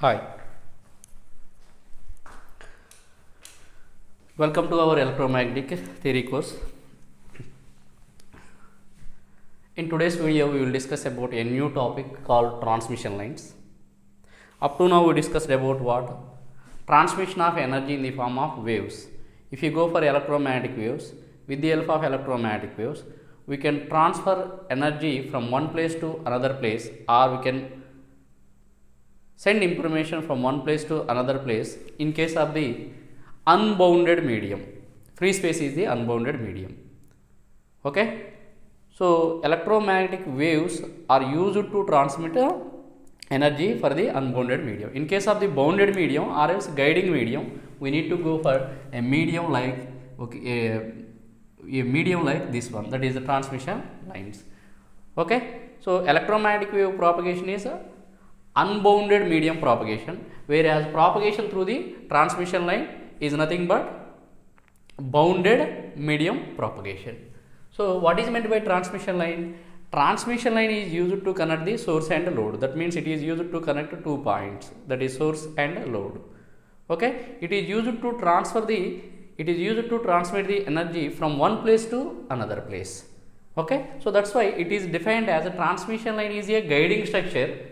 Hi, welcome to our electromagnetic theory course. In today's video, we will discuss about a new topic called transmission lines. Up to now, we discussed about what? Transmission of energy in the form of waves. If you go for electromagnetic waves, with the help of electromagnetic waves, we can transfer energy from one place to another place, or we can send information from one place to another place in case of the unbounded medium. Free space is the unbounded medium. Okay, so electromagnetic waves are used to transmit energy for the unbounded medium. In case of the bounded medium or else guiding medium, we need to go for a medium like a medium like this one, that is the transmission lines. Okay, so electromagnetic wave propagation is unbounded medium propagation, whereas propagation through the transmission line is nothing but bounded medium propagation. So what is meant by transmission line? Transmission line is used to connect the source and load. That means it is used to connect 2 points, that is source and load. Okay, it is used to transmit the energy from one place to another place. Okay, so that's why it is defined as a transmission line is a guiding structure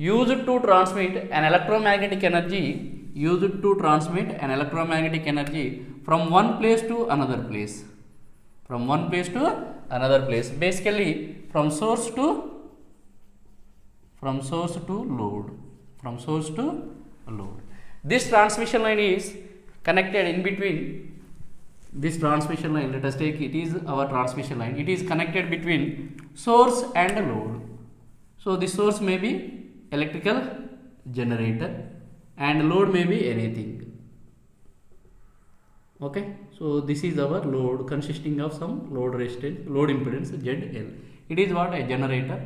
used to transmit an electromagnetic energy from one place to another place, basically from source to load. This transmission line is connected in between this transmission line. Let us take it is our transmission line. It is connected between source and load. So the source may be electrical generator and load may be anything. Okay, so this is our load consisting of some load resistance, load impedance ZL. It is what? A generator.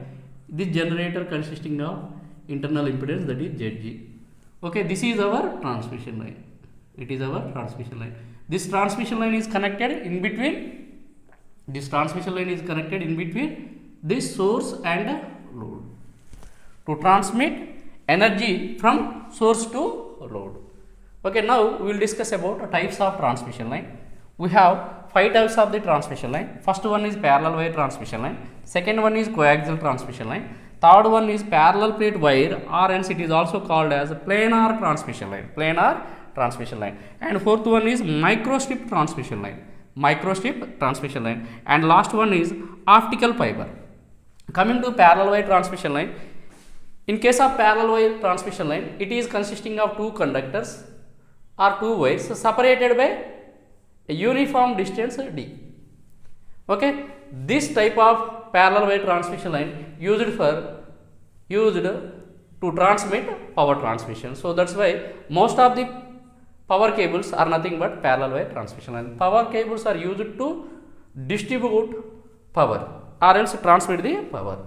This generator consisting of internal impedance, that is ZG. Okay, this is our transmission line. This transmission line is connected in between this source and load to transmit energy from source to load. Okay, now we will discuss about types of transmission line. We have 5 types of the transmission line. First one is parallel wire transmission line. Second one is coaxial transmission line. Third one is parallel plate wire, or else it is also called as planar transmission line. And fourth one is microstrip transmission line. And last one is optical fiber. Coming to parallel wire transmission line. In case of parallel wire transmission line, it is consisting of 2 conductors or 2 wires separated by a uniform distance d. Okay, this type of parallel wire transmission line used to transmit power transmission. So that's why most of the power cables are nothing but parallel wire transmission line. Power cables are used to distribute power or else transmit the power.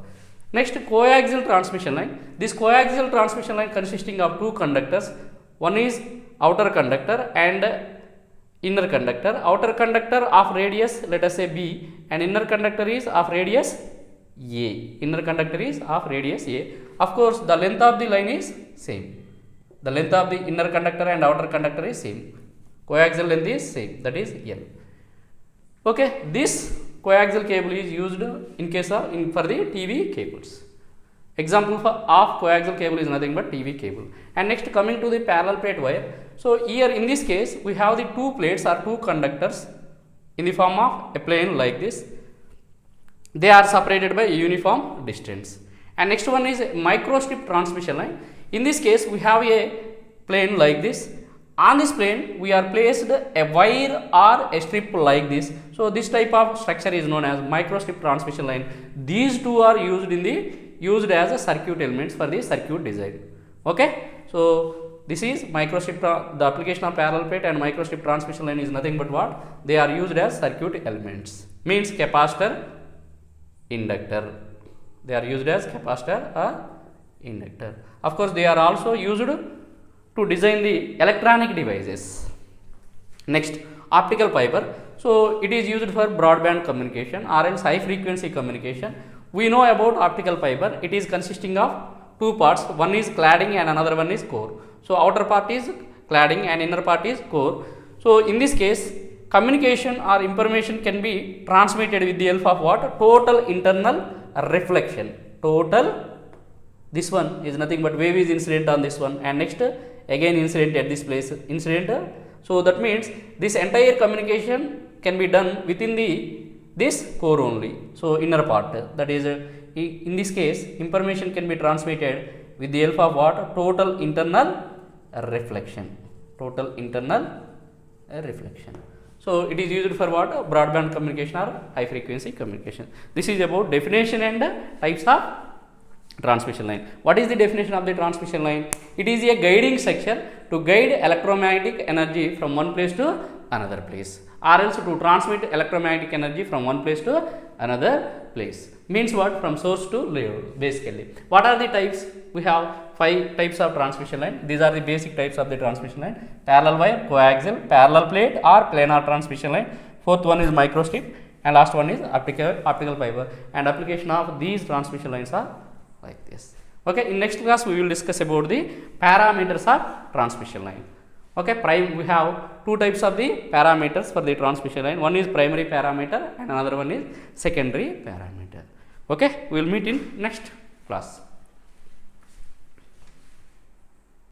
Next, coaxial transmission line. This coaxial transmission line consisting of 2 conductors. One is outer conductor and inner conductor. Outer conductor of radius, let us say B, and inner conductor is of radius A. Of course, the length of the line is same. The length of the inner conductor and outer conductor is same. Coaxial length is same, that is L. Okay, this coaxial cable is used for the TV cables. Example of coaxial cable is nothing but TV cable. And next, coming to the parallel plate wire. So here in this case, we have the 2 plates or 2 conductors in the form of a plane like this. They are separated by a uniform distance. And next one is microstrip transmission line. In this case, we have a plane like this. On this plane, we are placed a wire or a strip like this. So this type of structure is known as microstrip transmission line. These two are used as a circuit elements for the circuit design. Okay, so this is microstrip. The application of parallel plate and microstrip transmission line is nothing but what? They are used as circuit elements. Means capacitor, inductor. They are used as capacitor or inductor. Of course, they are also used to design the electronic devices. Next, optical fiber. So it is used for broadband communication or else high frequency communication. We know about optical fiber. It is consisting of two parts, one is cladding and another one is core. So outer part is cladding and inner part is core. So in this case, communication or information can be transmitted with the help of what? Total internal reflection. Total, this one is nothing but wave is incident on this one, and next again incident at this place, incident. So that means this entire communication can be done within this core only. So inner part, that is in this case information can be transmitted with the help of what? Total internal reflection. Total internal reflection. So it is used for what? Broadband communication or high frequency communication. This is about definition and types of transmission line. What is the definition of the transmission line? It is a guiding section to guide electromagnetic energy from one place to another place, or else to transmit electromagnetic energy from one place to another place. Means what? From source to load, basically. What are the types? We have 5 types of transmission line. These are the basic types of the transmission line: parallel wire, coaxial, parallel plate or planar transmission line. Fourth one is microstrip, and last one is optical fiber. And application of these transmission lines are like this. Okay, in next class we will discuss about the parameters of transmission line. Okay, we have 2 types of the parameters for the transmission line. One is primary parameter and another one is secondary parameter. Okay, we will meet in next class.